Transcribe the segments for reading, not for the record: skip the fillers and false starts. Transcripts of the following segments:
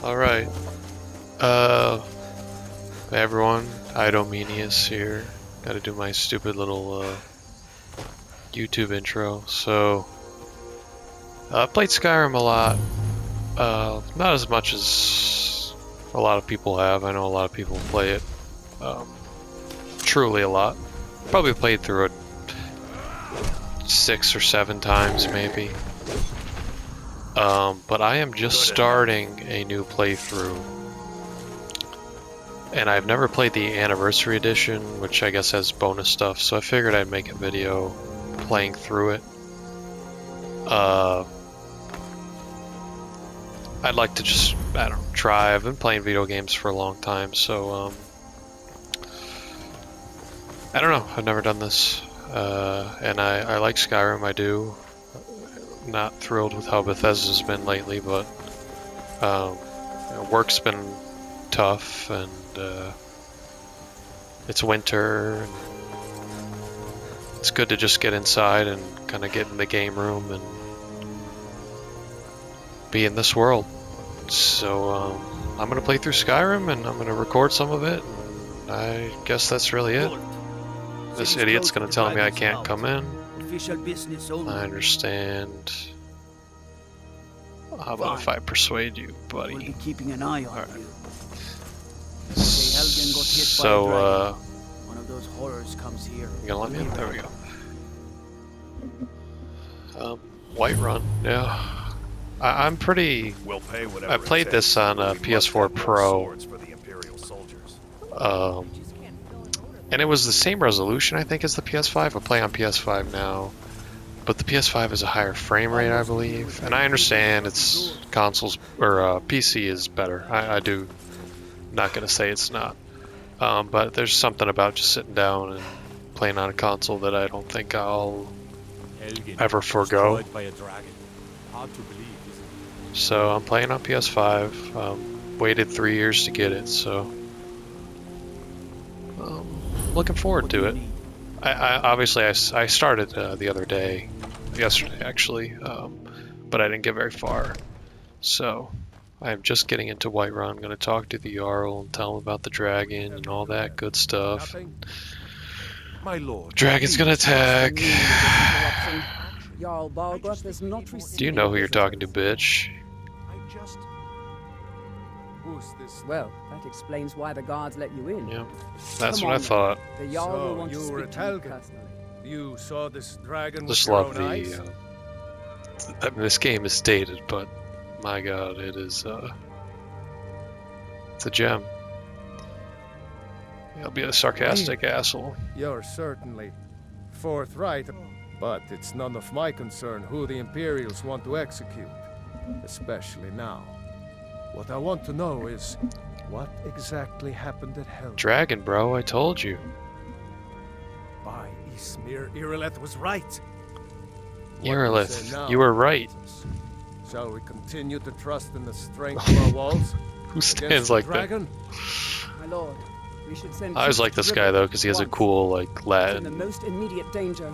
Alright. Hey everyone, Idomenius here. Gotta do my stupid little YouTube intro. So, I played Skyrim a lot. Not as much as a lot of people have. I know a lot of people play it. Truly a lot. Probably played through it 6 or 7 times maybe. But I am just starting a new playthrough. And I've never played the Anniversary Edition, which I guess has bonus stuff, so I figured I'd make a video playing through it. I'd like to just, I don't know, try. I've been playing video games for a long time, so, I don't know, I've never done this. And I like Skyrim, I do. Not thrilled with how Bethesda's been lately, but work's been tough, and it's winter, and it's good to just get inside and kind of get in the game room and be in this world. So I'm gonna play through Skyrim, and I'm gonna record some of it, and I guess that's really it. This idiot's gonna tell me I can't come in. I understand. How about if I persuade you, buddy? We'll be keeping an eye on you. So, one of those horrors comes here. you gonna let me in? There we go. Whiterun, yeah. I'm pretty. I played this on a PS4 Pro. And it was the same resolution, I think, as the PS5. I play on PS5 now, but the PS5 is a higher frame rate, I believe. And I understand it's consoles or PC is better. I do. Not gonna say it's not, but there's something about just sitting down and playing on a console that I don't think I'll ever forego. So I'm playing on PS5. Waited 3 years to get it, so looking forward to it. Obviously I started the other day, yesterday actually, but I didn't get very far. So I'm just getting into Whiterun. I'm going to talk to the Jarl and tell him about the dragon and all that good stuff. My lord, Dragon's going to attack. Jarl Balgruth has not received. Do you know who you're talking to, bitch? Who's this? Well, that explains why the guards let you in. Yeah, that's Come what I on, thought. The Jarl will So, want to you were speak a to you Talgan. personally. You saw this dragon with Just your love own eyes? I mean, this game is dated, but my god, it is, it's a gem. He'll be a sarcastic asshole. You're certainly forthright, but it's none of my concern who the Imperials want to execute, especially now. What I want to know is, what exactly happened at Hell? Dragon, bro, I told you. By Ysmir, Irileth was right. What do you say Irileth, now? you were right. Shall we continue to trust in the strength of our walls? Who against stands the like that? dragon? My lord, we should send. I always troops like to this the guy river though, because he has a once. cool, like, It's in the Latin most immediate danger.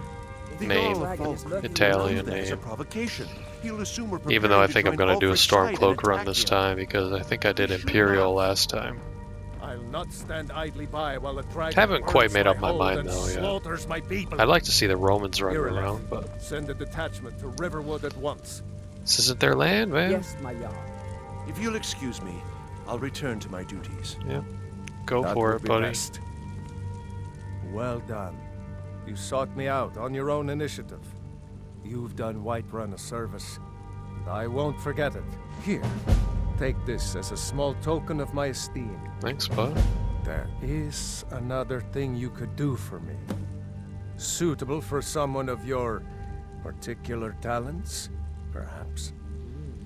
If the name, dragon is lurking Italian around, As a name. provocation, he'll assume we're Even though I preparing think I'm join gonna do a Ulfric's side and Stormcloak run attack this you. time, because I think I did You should Imperial not. last time. I'll not stand idly by while the dragon Haven't quite burns made up my hold mind, and though, yet. slaughters my people. I'd like to see the Romans running Irileth, around, but send a detachment to Riverwood at once. this isn't their land, man. Yes, my Jarl. If you'll excuse me, I'll return to my duties. Go That for would it, be buddy. best. Well done. You sought me out on your own initiative. You've done Whiterun a service, and I won't forget it. Here, take this as a small token of my esteem. Thanks, bud. There is another thing you could do for me. Suitable for someone of your particular talents, perhaps.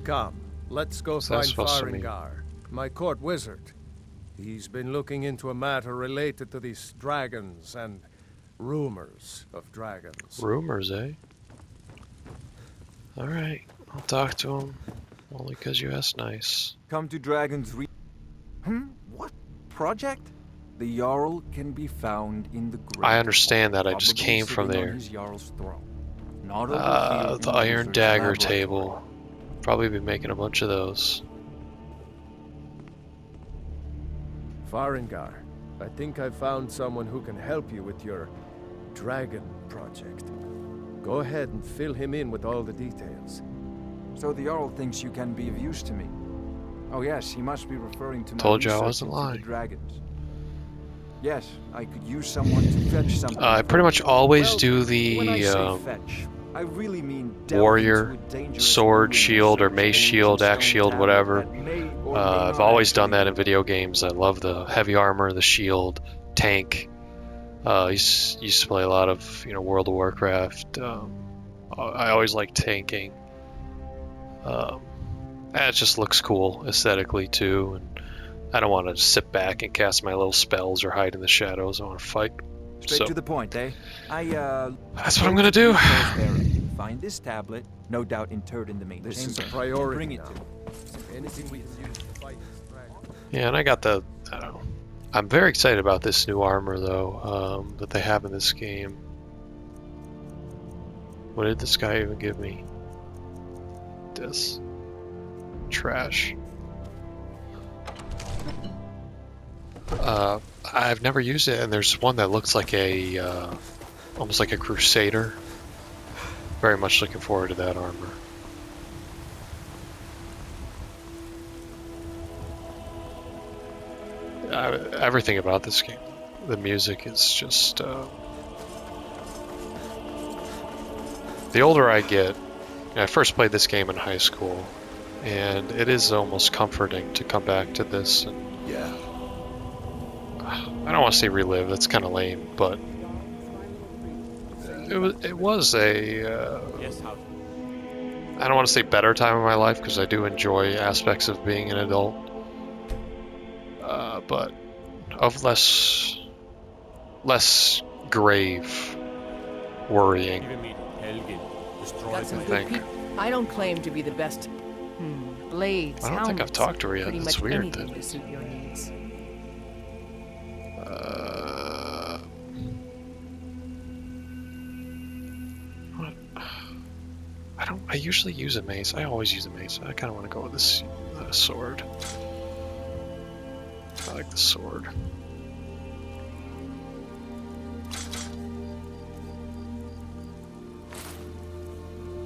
Come, let's go What's that find supposed to mean? Farengar, my court wizard. He's been looking into a matter related to these dragons and rumors of dragons. Rumors, eh? Alright, I'll talk to him. Only because you asked nice. Come to Dragon's What project? The Jarl can be found in the grave. I understand that, I just probably came from sitting on there. his Jarl's throne. Not over here The in Iron Wizard's Dagger laboratory. table. Probably be making a bunch of those. Farengar, I think I found someone who can help you with your dragon project. Go ahead and fill him in with all the details. So the Jarl thinks you can be of use to me. Oh yes, he must be referring to my Told you I research wasn't into the lying. dragons. Yes, I could use someone to fetch something. I for pretty me. much always Well, do when I the say fetch, I really mean delve warrior, into a dangerous sword, ruin shield, or search mace an shield, ancient axe stone shield, tablet whatever. that may or may I've not always done actually that in video games. I love the heavy armor, the shield, tank. Used to play a lot of World of Warcraft. I always like tanking. And it just looks cool aesthetically too. And I don't want to just sit back and cast my little spells or hide in the shadows. I want to fight. Straight So to the point, eh? that's what I'm gonna do. Find this tablet, no doubt interred in the main This chamber. is a priority Bring it now. to me. Anything we can use to fight this dragon. Yeah, and I don't know. I'm very excited about this new armor though, that they have in this game. What did this guy even give me? This. Trash. I've never used it, and there's one that looks like almost like a crusader. Very much looking forward to that armor. Everything about this game, the music is just. The older I get, I first played this game in high school, and it is almost comforting to come back to this. And Yeah. I don't want to say relive, that's kind of lame, but it was a I don't want to say better time in my life because I do enjoy aspects of being an adult, but of less grave worrying. Got some I good think. people. I don't claim to be the best. Blades. I don't think I've helmets, talked to her yet. Pretty That's much weird anything that- to suit your needs. What? I usually use a mace. I always use a mace. I kind of want to go with this sword. I like the sword.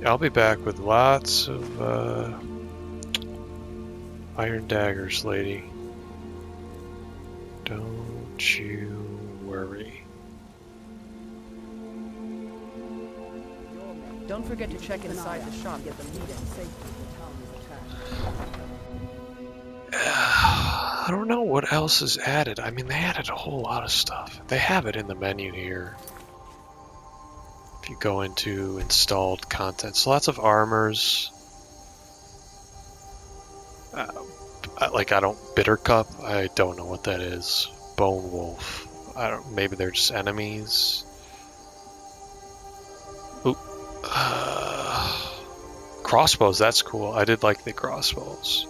Yeah, I'll be back with lots of iron daggers, lady. Don't you worry. Don't forget to check inside the shop. Get them needed safely if the town is attacked. I don't know what else is added. I mean, they added a whole lot of stuff. They have it in the menu here. If you go into installed content, so lots of armors. Bitter Cup. I don't know what that is. Bone Wolf. Maybe they're just enemies. Oop. Crossbows. That's cool. I did like the crossbows.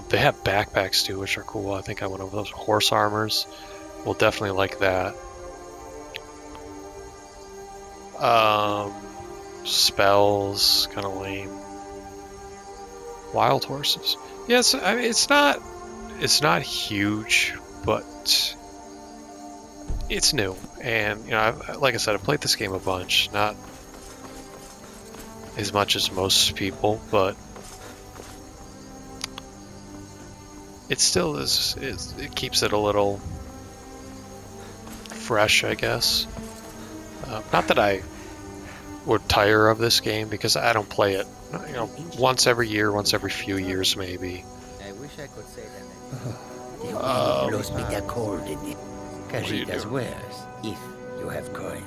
They have backpacks too, which are cool. I think I went over those. Horse armors. We'll definitely like that. Spells, kind of lame. Wild horses. Yes, I mean it's not huge, but it's new. And like I said, I've played this game a bunch, not as much as most people, but it still is. It keeps it a little fresh, I guess. Not that I would tire of this game because I don't play it, once every year, once every few years, maybe. I wish I could say that. You blows me the cold in it. Casitas wares, if you have coins.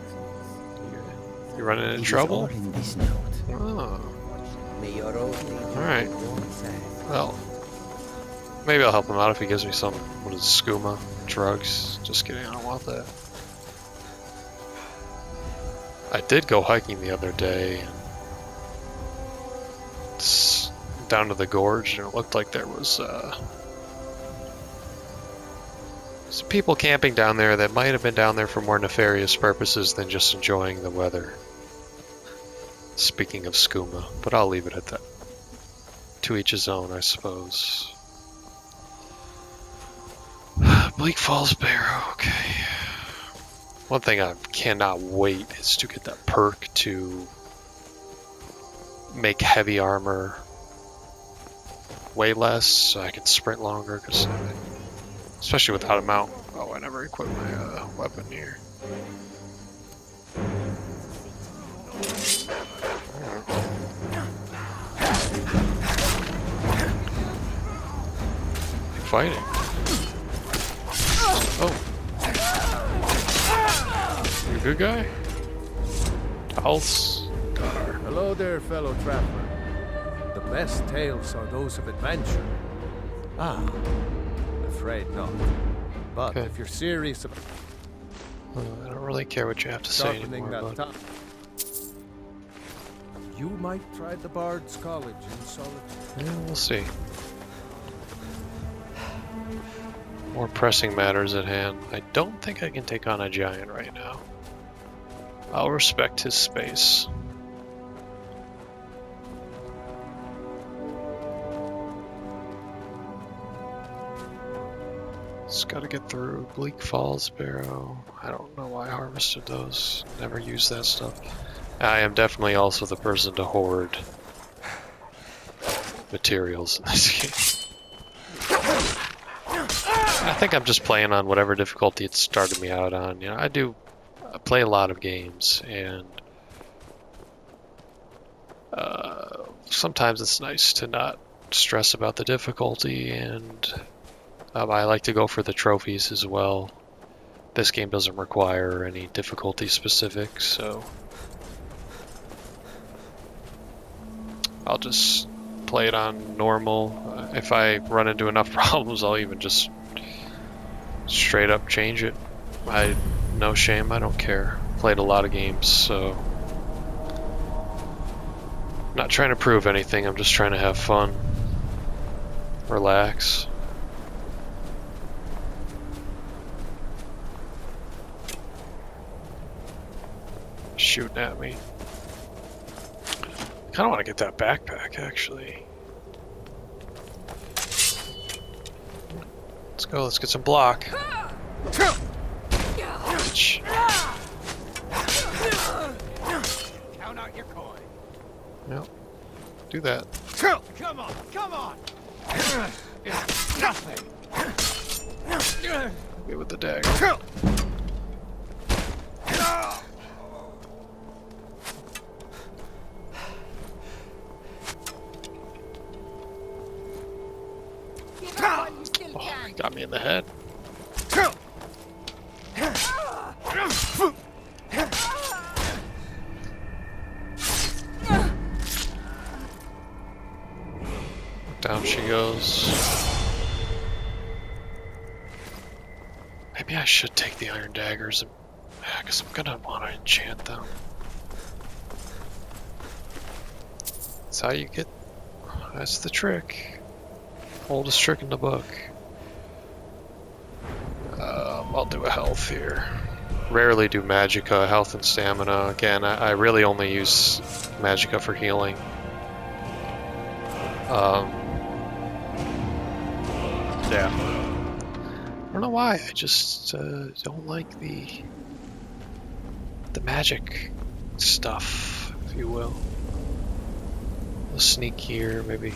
You running It into is trouble? all in this note. Oh, May your old alright. Well, maybe I'll help him out if he gives me some, what is it, skooma? Drugs? Just kidding, I don't want that. I did go hiking the other day, and it's down to the gorge, and it looked like there was some people camping down there that might have been down there for more nefarious purposes than just enjoying the weather. Speaking of skooma, but I'll leave it at that. To each his own, I suppose. Bleak Falls Barrow, okay. One thing I cannot wait is to get that perk to make heavy armor way less so I can sprint longer, because especially without a mount. Oh, I never equipped my weapon here. Fighting. Oh. You a good guy? Pulse. Hello there, fellow traveler. The best tales are those of adventure. Ah, afraid not. But Okay. if you're serious about I don't really care what you have to say sharpening anymore, that but top, you might try the Bard's College in solitude. yeah, we'll see. More pressing matters at hand. I don't think I can take on a giant right now. I'll respect his space. Just gotta get through Bleak Falls Barrow. I don't know why I harvested those. Never used that stuff. I am definitely also the person to hoard materials in this game. I think I'm just playing on whatever difficulty it started me out on. You know, I play a lot of games, and sometimes it's nice to not stress about the difficulty, and I like to go for the trophies as well. This game doesn't require any difficulty specifics, so I'll just play it on normal. If I run into enough problems, I'll even just straight up change it. No shame, I don't care. Played a lot of games, so not trying to prove anything, I'm just trying to have fun. Relax. Shooting at me. I kinda wanna get that backpack actually. Let's go, let's get some block. Ouch. Count out your coin. Yep. Do that. Come on! It's nothing! Get with the dagger. Oh, he got me in the head. Down she goes. Maybe I should take the iron daggers, because I'm gonna want to enchant them. That's how you get. That's the trick. Oldest trick in the book. I'll do a health here. Rarely do magicka, health and stamina. Again, I really only use magicka for healing. Yeah. I don't know why. I just don't like the magic stuff, if you will. I'll sneak here, maybe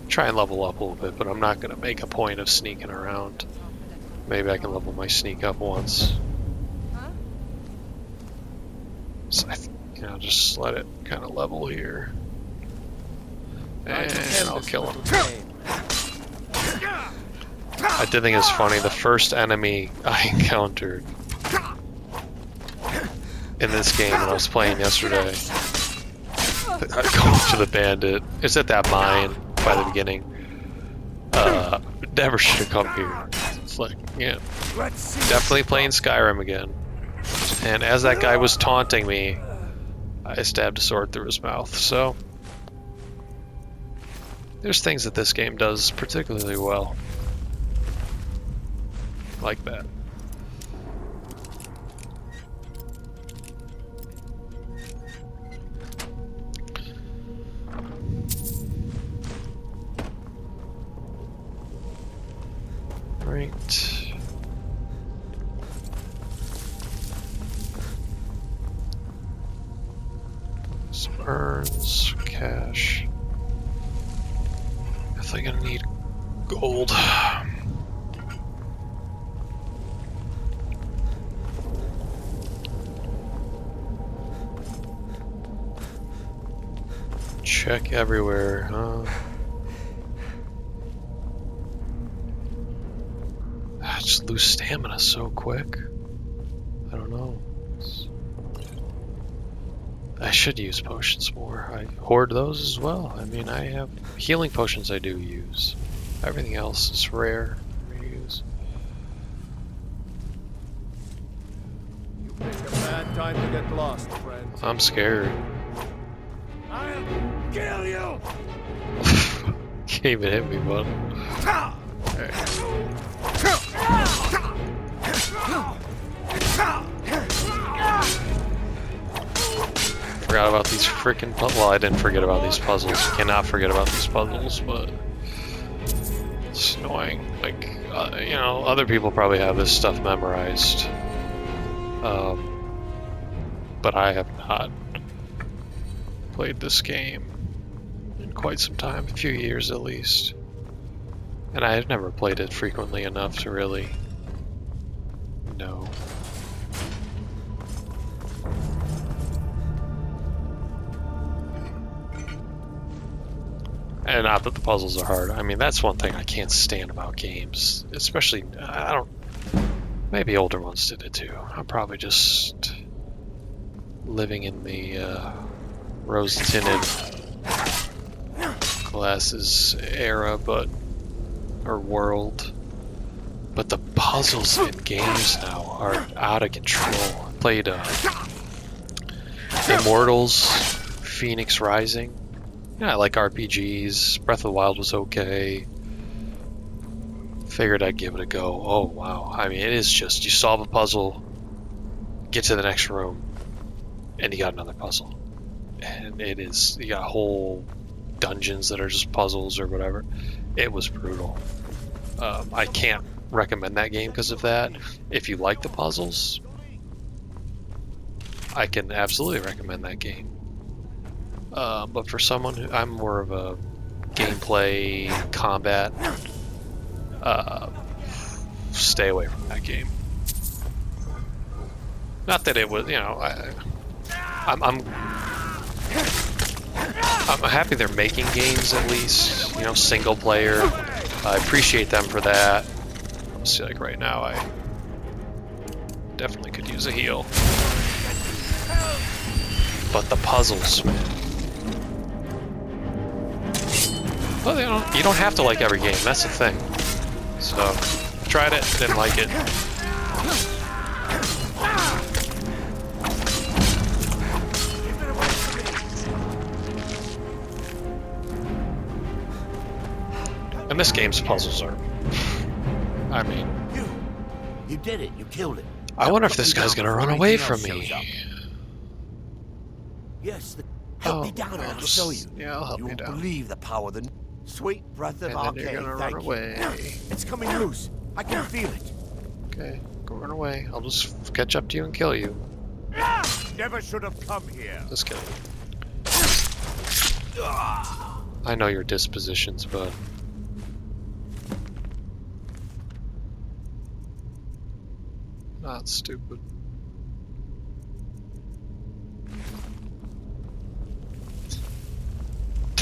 try and level up a little bit, but I'm not gonna make a point of sneaking around. Maybe I can level my sneak up once. So I'll just let it kind of level here, and I'll kill him. I did think it's funny. The first enemy I encountered in this game when I was playing yesterday, I go to the bandit. It's at that mine by the beginning. Never should have come here. It's like, yeah, definitely playing Skyrim again. And as that guy was taunting me, I stabbed a sword through his mouth. So there's things that this game does particularly well, like that. Right. thorns, cash. Definitely gonna need gold. Check everywhere, huh? I just lose stamina so quick. I don't know. I should use potions more. I hoard those as well. I mean, I have healing potions I do use. Everything else is rare for me to use. You picked a bad time to get lost, friend. I'm scared. I'll kill you! Can't even hit me, bud. Forgot about these freaking puzzles. Well, I didn't forget about these puzzles. Cannot forget about these puzzles, but it's annoying. Like, you know, other people probably have this stuff memorized, but I have not played this game in quite some time, a few years at least, and I have never played it frequently enough to really know. And not that the puzzles are hard. I mean, that's one thing I can't stand about games. Especially, I don't... Maybe older ones did it too. I'm probably just living in the rose-tinted glasses era, but... or world. But the puzzles in games now are out of control. I played Immortals, Phoenix Rising. Yeah, I like RPGs. Breath of the Wild was okay. Figured I'd give it a go. Oh, wow. I mean, it is just, you solve a puzzle, get to the next room, and you got another puzzle. And it is, you got whole dungeons that are just puzzles or whatever. It was brutal. I can't recommend that game because of that. If you like the puzzles, I can absolutely recommend that game. But for someone who, I'm more of a gameplay, combat, stay away from that game. Not that it was, you know, I'm happy they're making games at least, you know, single player. I appreciate them for that. See, like right now, I definitely could use a heal. But the puzzles, man. Well, you don't have to like every game, that's the thing. So, tried it, didn't like it. And this game's puzzles are... I mean... You did it. You killed it. I wonder if this guy's gonna run away from me. Yes, help me down and I'll show you. Yeah, I'll help You you won't down. believe the power of the sweet breath of And then you're gonna run Thank away. you. It's coming loose. I can feel it. Okay, go run away. I'll just catch up to you and kill you. Never should have come here. Just kidding. I know your dispositions, but... Not stupid.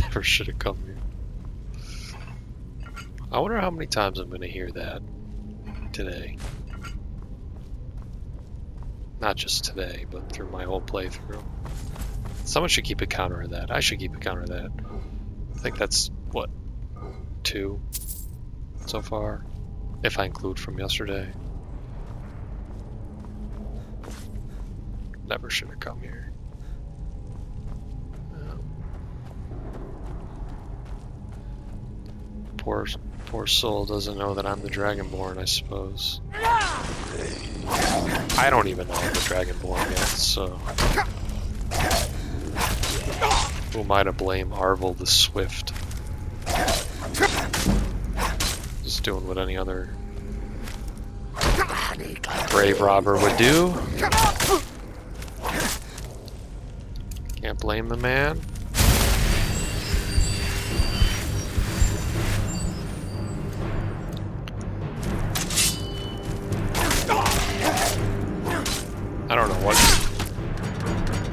Never should have come here. I wonder how many times I'm gonna hear that today. Not just today, but through my whole playthrough. Someone should keep a counter of that. I should keep a counter of that. I think that's, what, 2 so far? If I include from yesterday. Never should have come here. Poor soul doesn't know that I'm the Dragonborn, I suppose. I don't even know I'm the Dragonborn yet, so... Who am I to blame Arvel the Swift? Just doing what any other brave robber would do. Can't blame the man.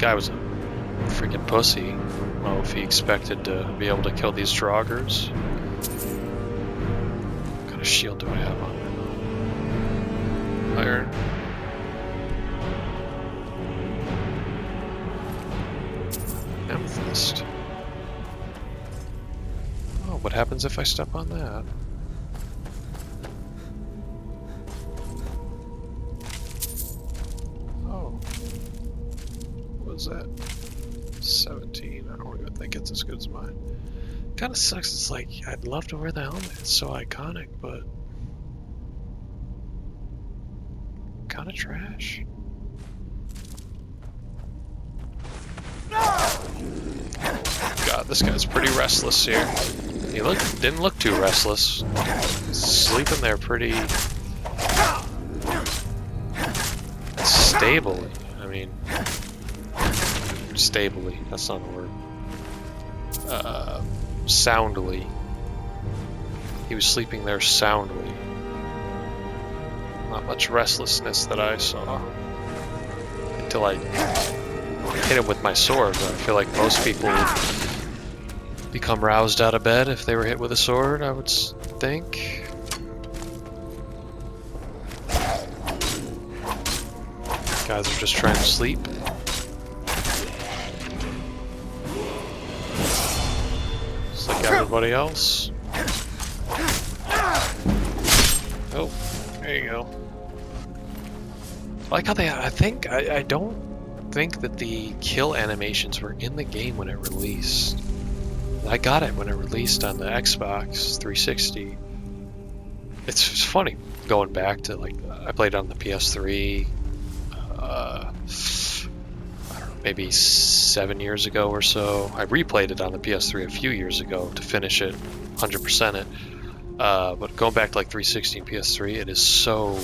guy was a freaking pussy. I don't know if he expected to be able to kill these Draugrs. What kind of shield do I have on? Iron. Amethyst. Oh, what happens if I step on that? Oh. What was that? 17. I don't even think it's as good as mine. Kind of sucks. It's like, I'd love to wear the helmet. It's so iconic, but kind of trash. God, this guy's pretty restless here. He didn't look too restless. Sleeping there pretty stably. I mean, stably. That's not a word. Soundly. He was sleeping there soundly. Not much restlessness that I saw until I hit him with my sword. I feel like most people would become roused out of bed if they were hit with a sword, I would think. Guys are just trying to sleep. Just like everybody else. Oh, there you go. I like how they, I don't think that the kill animations were in the game when it released. I got it when it released on the Xbox 360. It's funny going back to, like, I played on the PS3 I don't know, maybe 7 years ago or so. I replayed it on the PS3 a few years ago to finish it, 100% it. But going back to like 360 and PS3, it is so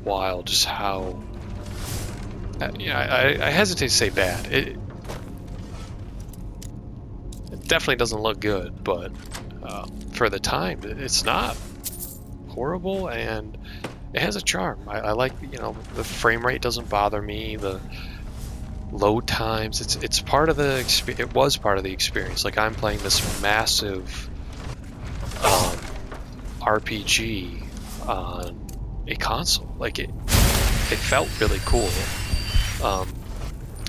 wild just how I hesitate to say bad. It definitely doesn't look good, but for the time, it's not horrible, and it has a charm. I like, the frame rate doesn't bother me. The load times, it's part of the experience. It was part of the experience. Like, I'm playing this massive RPG on a console. Like, it felt really cool.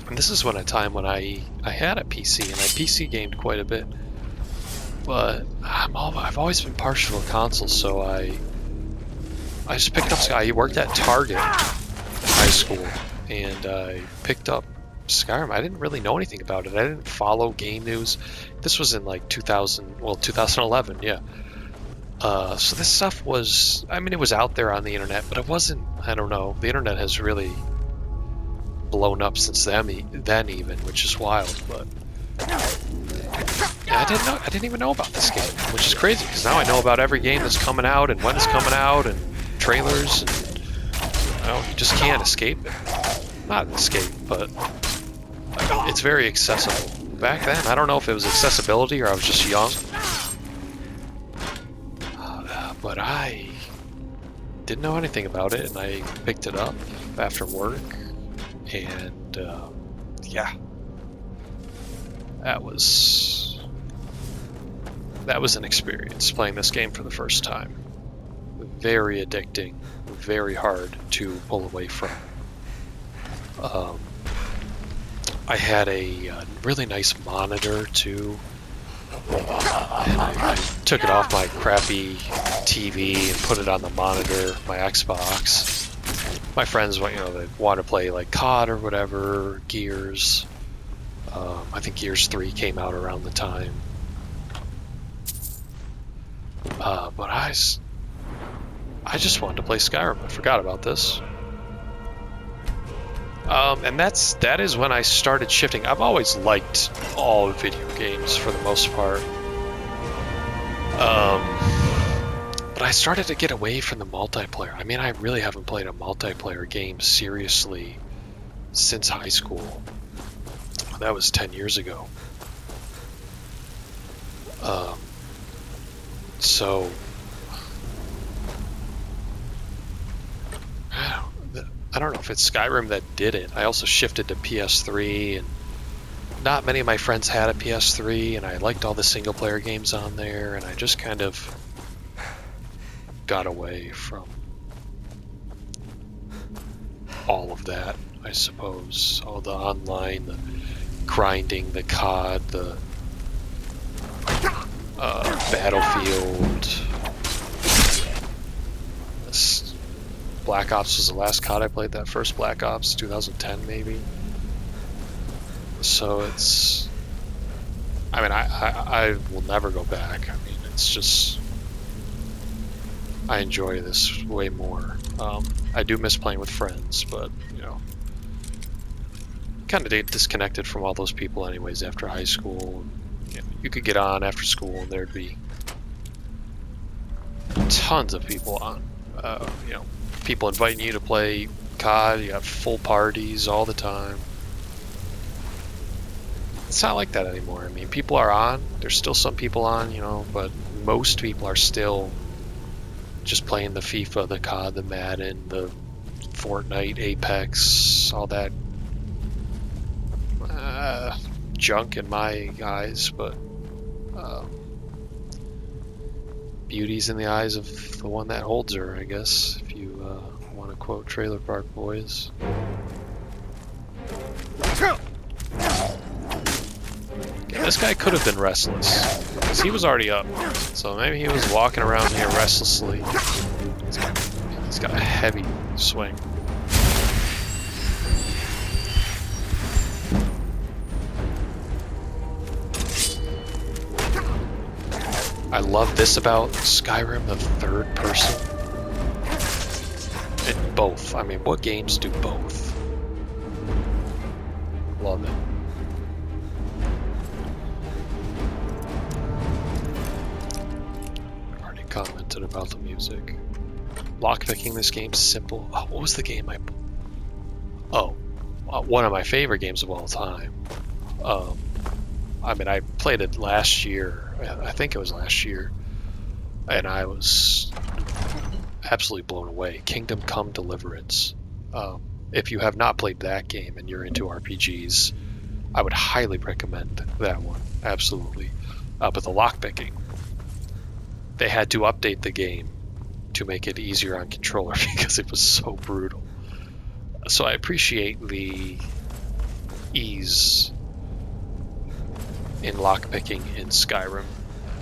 And this is when a time when I had a PC, and I PC gamed quite a bit. But I've always been partial to consoles, so I just picked up Sky. I worked at Target in high school, and I picked up Skyrim. I didn't really know anything about it. I didn't follow game news. This was in like 2011, yeah. So this stuff was, it was out there on the internet, but it wasn't, I don't know, the internet has really blown up since then even, which is wild, but yeah, I didn't even know about this game, which is crazy, because now I know about every game that's coming out, and when it's coming out, and trailers, and you just can't escape it. Not escape, but it's very accessible. Back then, I don't know if it was accessibility or I was just young, but I didn't know anything about it, and I picked it up after work, and yeah, that was an experience playing this game for the first time. Very addicting, very hard to pull away from. I had a really nice monitor too, and I took it off my crappy TV and put it on the monitor, my Xbox. My friends, they want to play like COD or whatever, Gears. I think Gears 3 came out around the time. But I just wanted to play Skyrim. I forgot about this. And that is when I started shifting. I've always liked all video games for the most part. But I started to get away from the multiplayer. I really haven't played a multiplayer game seriously since high school. That was 10 years ago. So I don't know if it's Skyrim that did it. I also shifted to PS3, and not many of my friends had a PS3, and I liked all the single player games on there, and I just kind of got away from all of that, I suppose. All the online, the grinding, the COD, the Battlefield. Black Ops was the last COD I played, that first Black Ops, 2010 maybe. So it's, I mean, I will never go back. I mean, it's just, I enjoy this way more. I do miss playing with friends, but, you know, kind of disconnected from all those people anyways after high school. You know, you could get on after school and there'd be tons of people on. You know, people inviting you to play COD, you have full parties all the time. It's not like that anymore. I mean, people are on, there's still some people on, you know, but most people are still just playing the FIFA, the COD, the Madden, the Fortnite, Apex, all that junk in my eyes, but beauty's in the eyes of the one that holds her, I guess, if you want to quote Trailer Park Boys. Yeah, this guy could have been restless, because he was already up, so maybe he was walking around here restlessly. He's got a heavy swing. I love this about Skyrim, the third person. It both. I mean, what games do both? Love it. I've already commented about the music. Lockpicking this game's simple. Oh, what was the game I... Oh, one of my favorite games of all time. I mean, I played it last year. I think it was last year. And I was absolutely blown away. Kingdom Come Deliverance. If you have not played that game and you're into RPGs, I would highly recommend that one. Absolutely. But the lockpicking, they had to update the game to make it easier on controller because it was so brutal. So I appreciate the ease in lockpicking in Skyrim.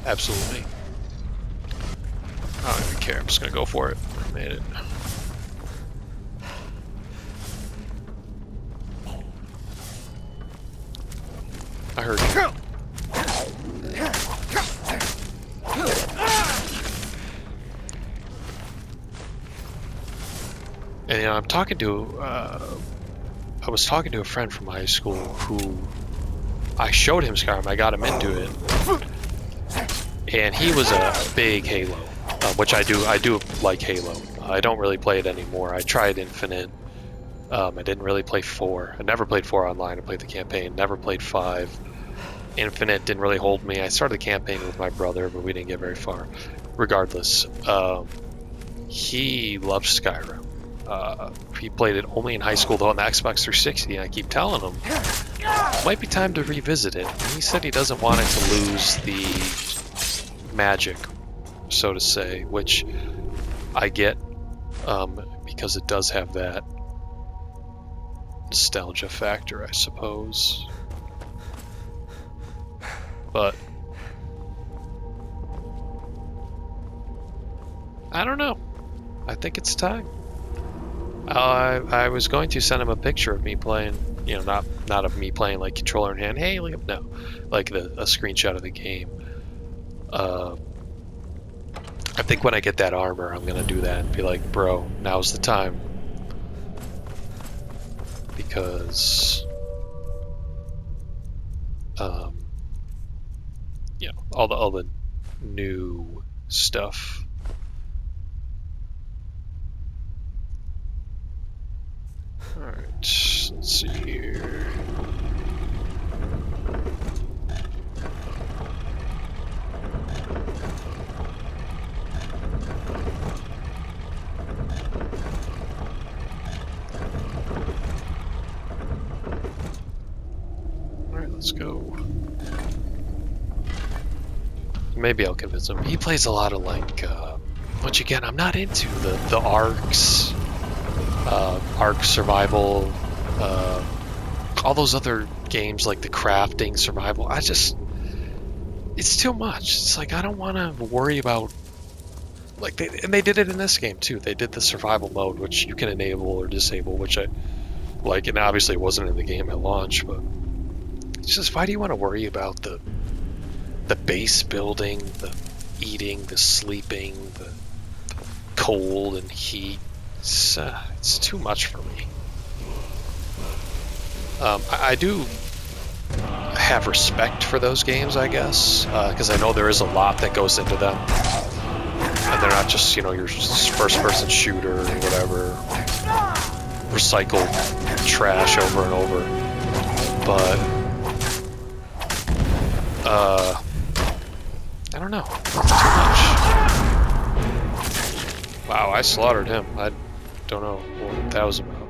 Absolutely. I don't even care. I'm just gonna go for it. I made it. I heard you. And you know, I'm talking to I was talking to a friend from high school who I showed him Skyrim. I got him into it, and he was a big Halo, which I do like Halo. I don't really play it anymore. I tried Infinite. I didn't really play 4. I never played 4 online. I played the campaign. Never played 5. Infinite didn't really hold me. I started the campaign with my brother, but we didn't get very far. Regardless, he loves Skyrim. He played it only in high school, though, on the Xbox 360, and I keep telling him it might be time to revisit it. And he said he doesn't want it to lose the magic, so to say, which I get, because it does have that nostalgia factor, I suppose. But I don't know. I think it's time. I was going to send him a picture of me playing, you know, not of me playing like controller in hand. Hey, look, no, like a screenshot of the game. I think when I get that armor, I'm gonna do that and be like, bro, now's the time, because you know, all the new stuff. Alright, let's see here. Alright, let's go. maybe I'll convince him. He plays a lot of like, which again, I'm not into the arcs, arc survival, all those other games like the crafting survival. It's too much. It's like I don't want to worry about like they did it in this game too. They did the survival mode, which you can enable or disable, which I like, and obviously it wasn't in the game at launch, but it's just, why do you want to worry about the base building, the eating, the sleeping, the cold and heat? It's too much for me. I do have respect for those games, I guess, because I know there is a lot that goes into them, and they're not just, you know, your first-person shooter or whatever, recycled trash over and over. But I don't know. It's too much. Wow, I slaughtered him. I don't know what that was about.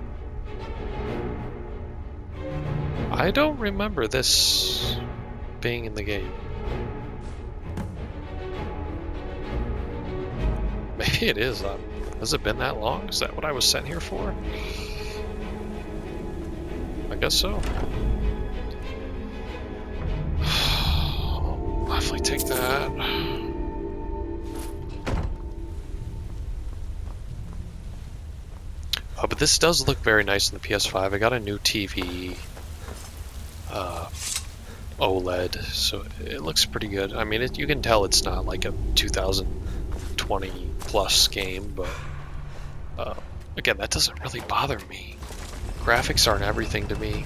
I don't remember this being in the game. Maybe it is. Has it been that long? Is that what I was sent here for? I guess so. I'll definitely take that. Oh, but this does look very nice in the PS5. I got a new TV. OLED, so it looks pretty good. I mean, you can tell it's not like a 2020 plus game, but again, that doesn't really bother me. Graphics aren't everything to me.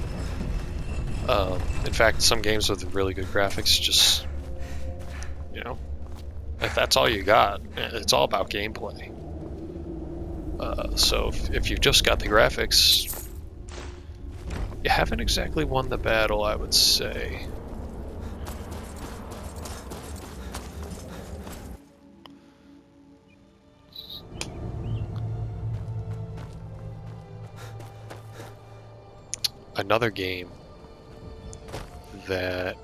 In fact, some games with really good graphics just, you know, if that's all you got, it's all about gameplay. So if you've just got the graphics, you haven't exactly won the battle, I would say. Another game that...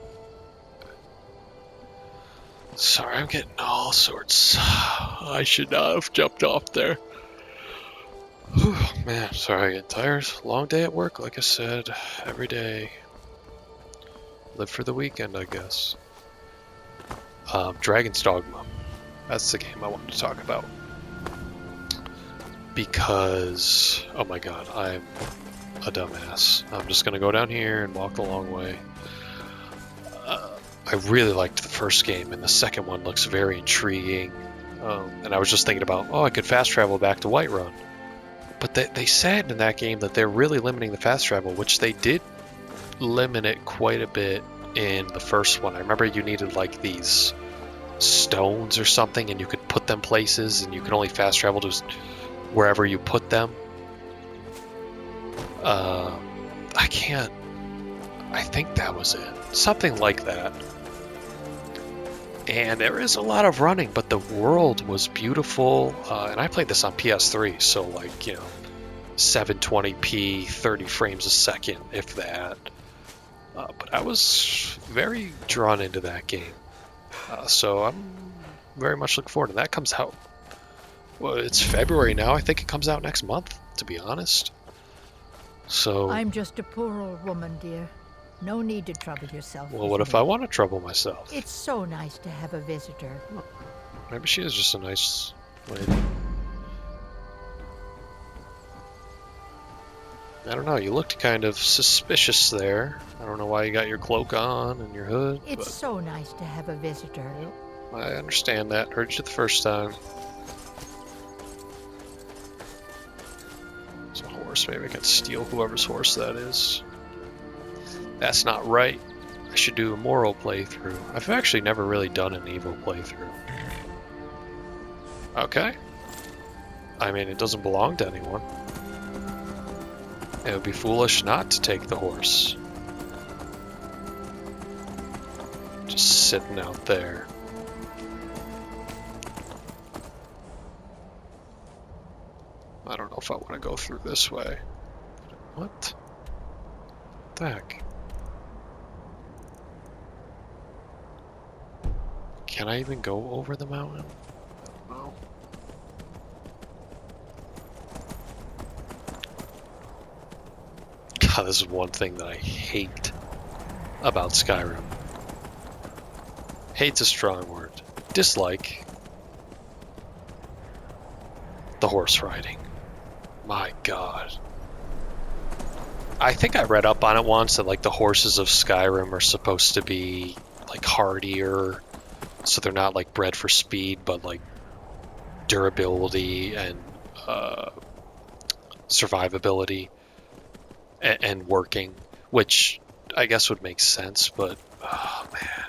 Sorry, I'm getting all sorts. I should not have jumped off there. Whew, man, sorry, I get tired. Long day at work, like I said, every day. Live for the weekend, I guess. Dragon's Dogma. That's the game I wanted to talk about. Because, oh my god, I'm a dumbass. I'm just gonna go down here and walk the long way. I really liked the first game, and the second one looks very intriguing. And I was just thinking about, oh, I could fast travel back to Whiterun. But they said in that game that they're really limiting the fast travel, which they did limit it quite a bit in the first one. I remember you needed like these stones or something, and you could put them places, and you could only fast travel to wherever you put them. I think that was it. Something like that. And there is a lot of running, but the world was beautiful. And I played this on PS3, so like, you know, 720p, 30 frames a second, if that. But I was very drawn into that game. So I'm very much looking forward to that. Comes out, well, it's February now. I think it comes out next month, to be honest. So I'm just a poor old woman, dear. No need to trouble yourself. Well, what if I want to trouble myself? It's so nice to have a visitor. Maybe she is just a nice lady. I don't know, you looked kind of suspicious there. I don't know why you got your cloak on and your hood. It's so nice to have a visitor. Yep, I understand that. Heard you the first time. It's a horse. Maybe I can steal whoever's horse that is. That's not right. I should do a moral playthrough. I've actually never really done an evil playthrough. Okay. I mean, it doesn't belong to anyone. It would be foolish not to take the horse. Just sitting out there. I don't know if I want to go through this way. What the heck? Can I even go over the mountain? No. God, this is one thing that I hate about Skyrim. Hate's a strong word. Dislike. The horse riding. My God. I think I read up on it once that like the horses of Skyrim are supposed to be like hardier, so they're not like bred for speed, but like durability and survivability and working, which I guess would make sense, but oh man,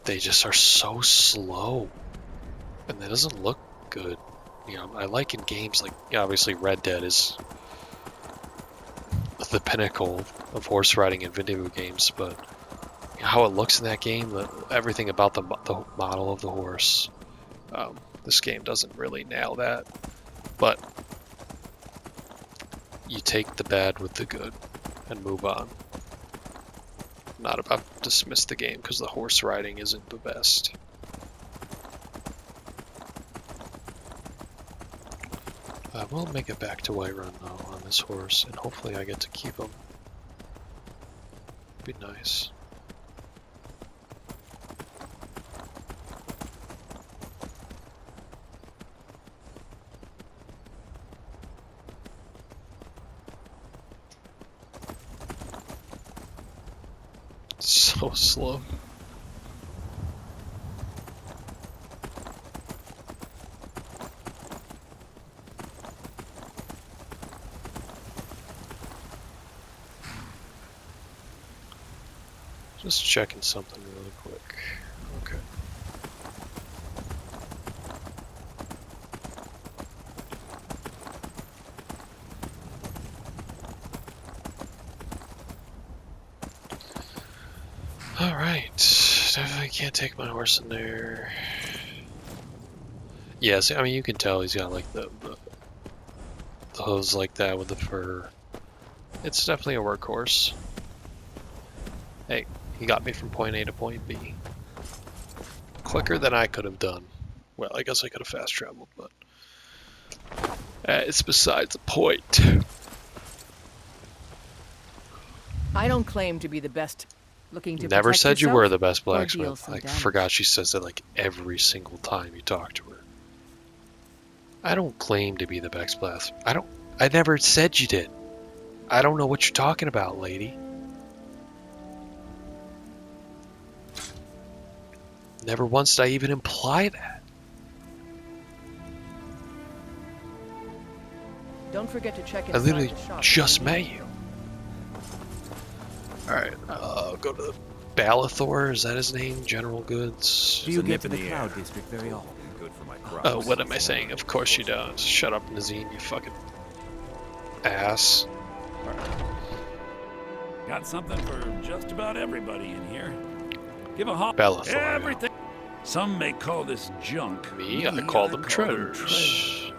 they just are so slow, and that doesn't look good. You know, I like in games like, obviously Red Dead is the pinnacle of horse riding in video games, but how it looks in that game, everything about the model of the horse, this game doesn't really nail that. But you take the bad with the good and move on. I'm not about to dismiss the game because the horse riding isn't the best. I will make it back to Whiterun though on this horse, and hopefully I get to keep him. Be nice. So slow. Just checking something really quick. Okay. Alright. Definitely can't take my horse in there. Yes, I mean you can tell he's got like the hooves like that with the fur. It's definitely a workhorse. Hey, he got me from point A to point B. Quicker than I could have done. Well, I guess I could have fast traveled, but it's besides the point. I don't claim to be the best. Looking to Never protect said you yourself were the best or deal blacksmith. some I damage. forgot she says that like every single time you talk to her. I don't claim to be the best blacksmith. I never said you did. I don't know what you're talking about, lady. Never once did I even imply that. Don't forget to check I inside literally the shop. just met you. Alright, I'll go to the Balathor, is that his name? General Goods? Do you get to the Cloud District very often? Good for my crops. Oh, what am I saying? Of course you don't. Shut up, Nazim, you fucking ass. Got something for just about everybody in here. Give a hop. Balathor. Everything. Some may call this junk. Me? I call them treasures.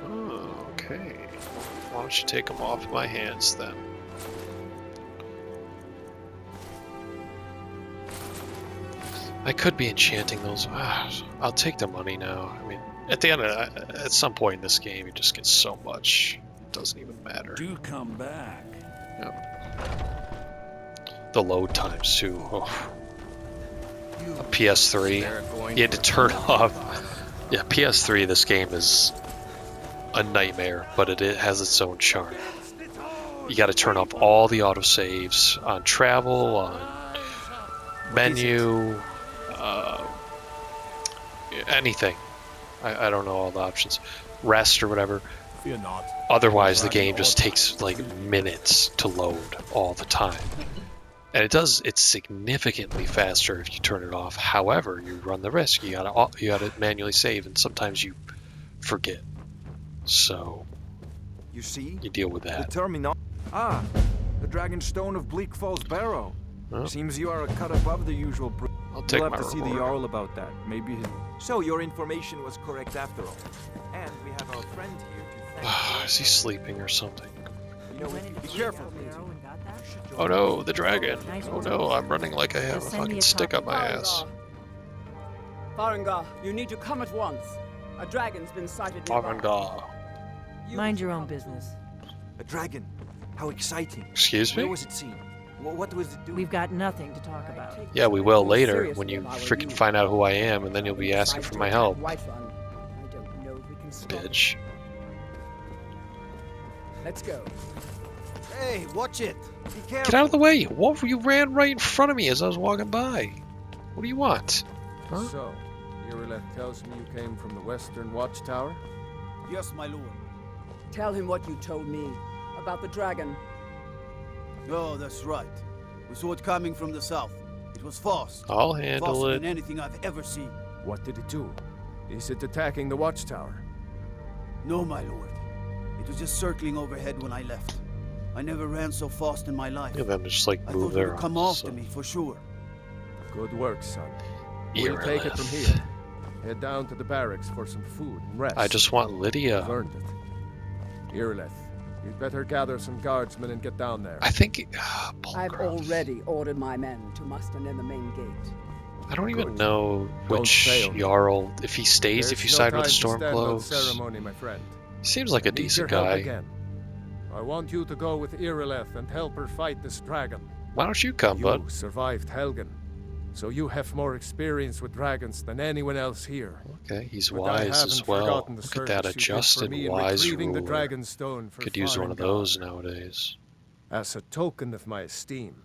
Oh, okay. Why don't you take them off my hands then? I could be enchanting those. I'll take the money now. I mean, at the end of at some point in this game, you just get so much. It doesn't even matter. Do come back. Yep. The load times too. Oh. A PS3, you had to turn off. Yeah, PS3. This game is a nightmare, but it has its own charm. You got to turn off all the autosaves on travel, on menu. Anything. I don't know all the options. Rest or whatever. Fear not. Otherwise, the game just takes like minutes to load all the time. And it's significantly faster if you turn it off. However, you run the risk. You gotta manually save, and sometimes you forget. So You see? you deal with The that. terminal. Ah, the Dragon Stone of Bleak Falls Barrow. Huh? Seems you are a cut above the usual. I'll take We'll my have to see the reward. Jarl about that. Maybe. So your information was correct after all. And we have our friend here to thank. Is he sleeping or something? You know, be careful. Owen got that? Oh no, the dragon. Oh no, I'm running like I have a fucking stick up my ass. Farengar, you need to come at once. A dragon's been sighted nearby. Farengar. Mind your own business. A dragon. How exciting. Excuse Where me? was it seen? What was it doing? We've got nothing to talk about. Yeah, we will later when you freaking find out who I am, and then you'll be asking for my help. Whiterun. I don't know if we can stop it. Bitch. Let's go. Hey, watch it. Be careful. Get out of the way! What? You ran right in front of me as I was walking by. What do you want? Huh? So, Irileth tells me you came from the Western Watchtower? Yes, my lord. Tell him what you told me about the dragon. Oh, that's right. We saw it coming from the south. It was fast. I'll handle Faster it. than anything I've ever seen. What did it do? Is it attacking the Watchtower? No, my lord. It was just circling overhead when I left. I never ran so fast in my life. Yeah, then just like I move thought it there. would come after me for sure. Good work, son. We'll take it from here. Head down to the barracks for some food and rest. I just want Lydia. You've earned it. Irileth, you'd better gather some guardsmen and get down there. I think. I've already ordered my men to muster in the main gate. I don't even Good. know Don't which fail. Jarl, if he stays, if you There's side no with the time to stand on Stormcloaks. ceremony, my friend. Seems like a Need your decent help guy. again. I want you to go with Irileth and help her fight this dragon. Why don't you come, You bud? survived Helgen, so you have more experience with dragons than anyone else here. Okay, he's But I wise haven't as well. forgotten the Look at that service you did for adjusted me in wise retrieving the ruler. dragon stone for Could use one of Farengar. those nowadays. As a token of my esteem,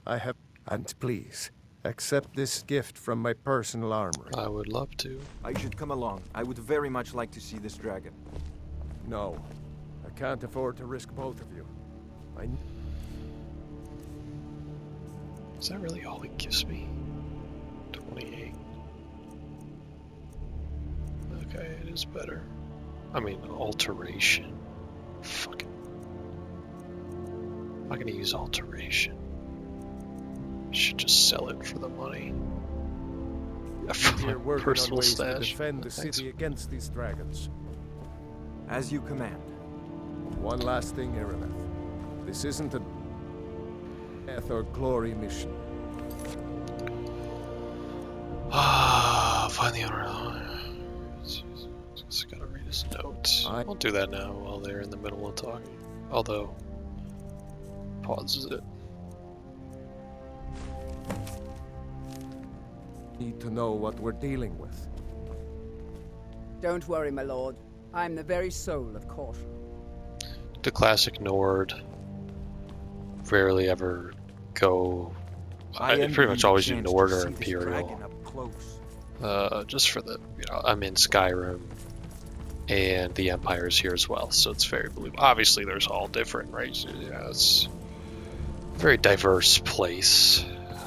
I have... And please, accept this gift from my personal armory. I would love to. I should come along. I would very much like to see this dragon. No, I can't afford to risk both of you. Is that really all he gives me? 28. Okay, it is better. I mean, alteration. Fucking. I'm not gonna use alteration. Should just sell it for the money. For We're my working on personal ways to stash. defend the Thanks. city against these dragons. As you command. One last thing, Irileth. This isn't a death or glory mission. Find the owner. Just gotta read his notes. I'll do that now while they're in the middle of talking. Although, pauses it. Need to know what we're dealing with. Don't worry, my lord. I'm the very soul of caution. The classic Nord. Rarely ever go. I pretty much always do Nord or Imperial. Just for the, I'm in Skyrim, and the Empire is here as well, so it's very believable. Obviously, there's all different, right? Yeah, it's a very diverse place,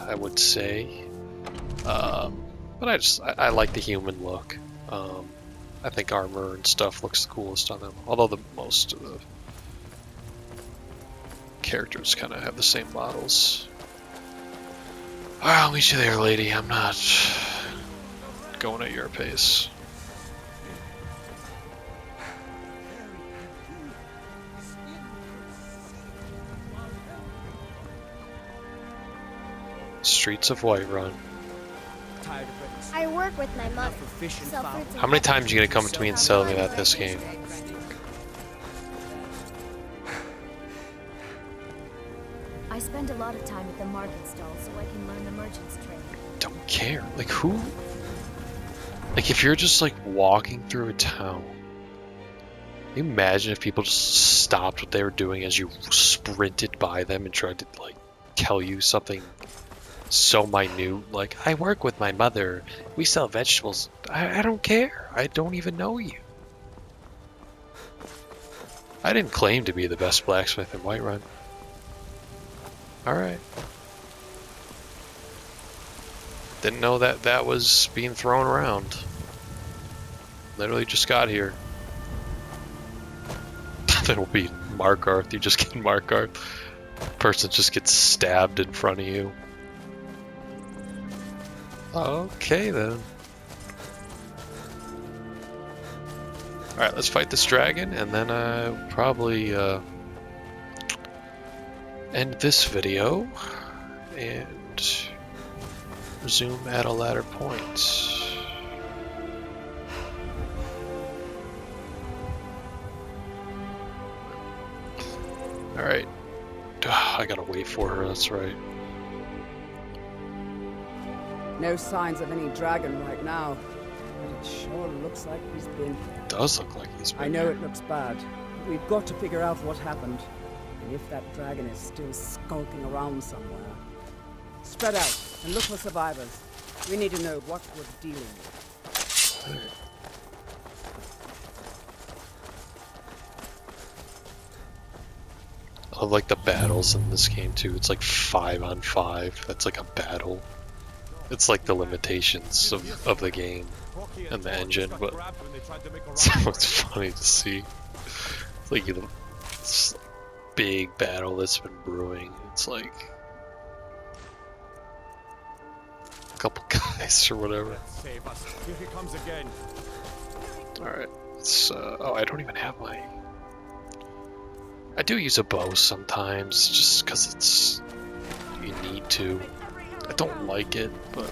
I would say. But I like the human look. I think armor and stuff looks the coolest on them. Although most of the characters kind of have the same models. Alright, I'll meet you there, lady. I'm not going at your pace. Streets of Whiterun. I work with my mother. How many times are you gonna come to me and tell me that this game? I spend a lot of time at the market stall so I can learn the merchant's trade. Don't care. Like who? Like if you're just like walking through a town, can you imagine if people just stopped what they were doing as you sprinted by them and tried to like tell you something so minute, like I work with my mother, we sell vegetables. I don't care. I don't even know you. I didn't claim to be the best blacksmith in Whiterun. Alright. Didn't know that that was being thrown around. Literally just got here. That'll be Markarth. You just get Markarth. Person just gets stabbed in front of you. Okay then. Alright, let's fight this dragon and then probably end this video and resume at a later point. Alright. I gotta wait for her, that's right. No signs of any dragon right now. But it sure looks like he's been here. Does look like he's been I know here. it looks bad. But we've got to figure out what happened. And if that dragon is still skulking around somewhere. Spread out and look for survivors. We need to know what we're dealing with. I like the battles in this game too. It's like 5 on 5. That's like a battle. It's like the limitations of the game and the engine, but it's funny to see. It's like this big battle that's been brewing. It's like a couple guys or whatever. Alright, oh, I don't even have my... I do use a bow sometimes, just because it's... you need to. I don't like it, but...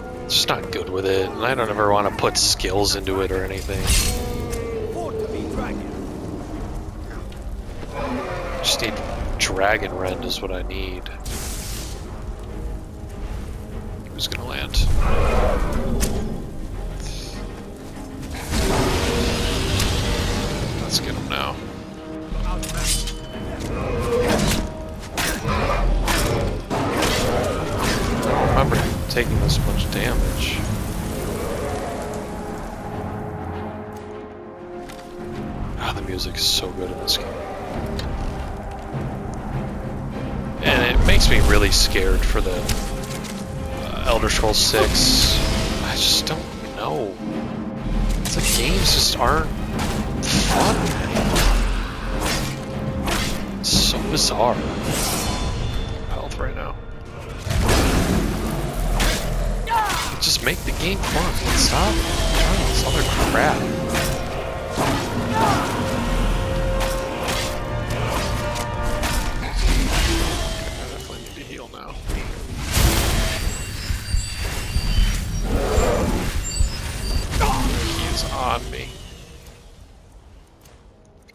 I'm just not good with it, and I don't ever want to put skills into it or anything. Just need Dragon Rend is what I need. Who's gonna land? Let's get him now. I don't remember taking this much damage. Ah, the music is so good in this game. And it makes me really scared for the Elder Scrolls 6. I just don't know. It's like games just aren't fun anymore. It's so bizarre. Health right now. Just make the game fun. Stop trying this other crap. I definitely need to heal now. He is on me.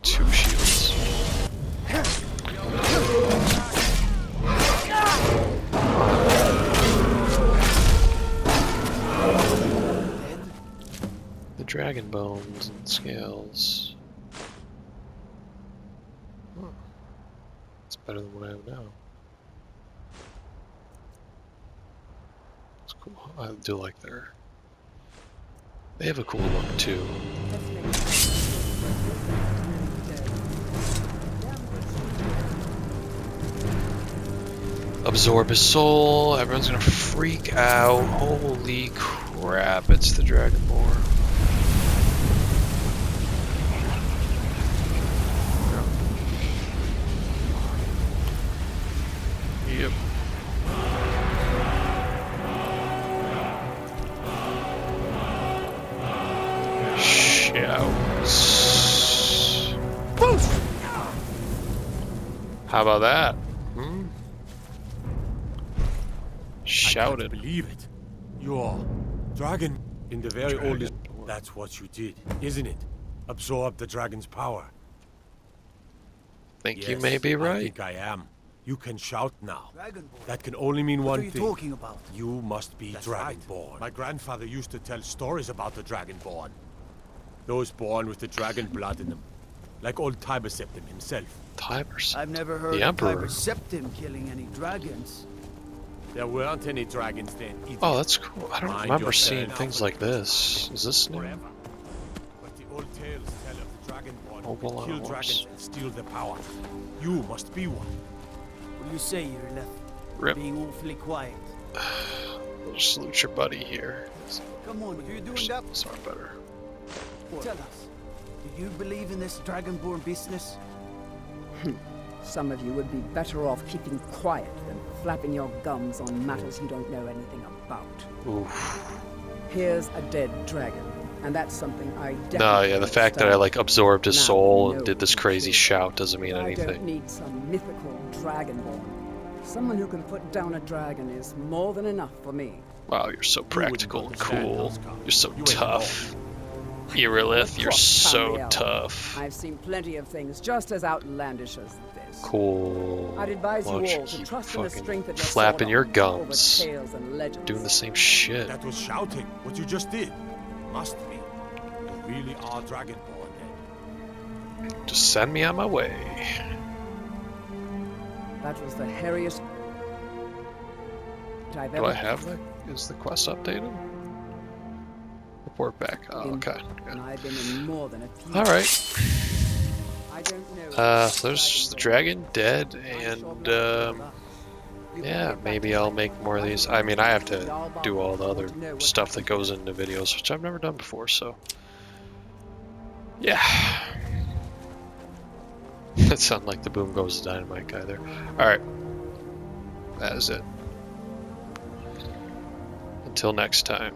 2 shields. The dragon bones and scales. Huh. It's better than what I have now. It's cool. I do like their... They have a cool look too. Absorb his soul. Everyone's gonna freak out. Holy crap, it's the Dragonborn. Yep. Shouts. How about that? Hmm? Shouted. I can't believe it. You're dragon in the very oldest. That's what you did, isn't it? Absorb the dragon's power. Think you may be right. I think I am. You can shout now. That can only mean one thing. What are you talking about? You must be Dragonborn. My grandfather used to tell stories about the Dragonborn. Those born with the dragon blood in them. Like old Tiber Septim himself. Tiber Septim? I've never heard the of Emperor. Tiber Septim killing any dragons. There weren't any dragons then either. Oh, that's cool. I don't Mind remember your seeing turn things now. like this. Is this new? Forever. But the old tales tell of the Dragonborn who Mobile kill hours. dragons and steal their power. You must be one. What do you say, you're left? Rip. Being awfully quiet. We'll just loot your buddy here. Come on, you're doing that. Sorry, better. Tell us, do you believe in this Dragonborn business? Some of you would be better off keeping quiet than flapping your gums on matters you don't know anything about. Oof. Here's a dead dragon. And that's something I definitely No, yeah, the fact that I like absorbed his Now soul we and know did this who crazy killed shout doesn't mean I don't anything. need some mythical dragonborn. Someone who can put down a dragon is more than enough for me. Wow, you're so practical and understand cool. those guys. You're so You ain't tough. Irilith, you're Across so Tamriel. tough. I've seen plenty of things just as outlandish as this. Cool. I'd advise Why you don't all to keep trust in the fucking strength of your flapping your sword arm over gums, tales and legends. doing the same shit. That was shouting, what you just did. Must be. You really are Dragonborn then. Just send me on my way. That was the hairiest I've Do ever I have that? Is the quest updated? Report back. Oh, okay. And I've been in more than a few. All right. I don't know. So there's the dragon dead, and yeah, maybe I'll make more of these. I mean, I have to do all the other stuff that goes into videos, which I've never done before. So yeah, it sounded like the Boom Goes Dynamite guy there. All right, that is it. Until next time.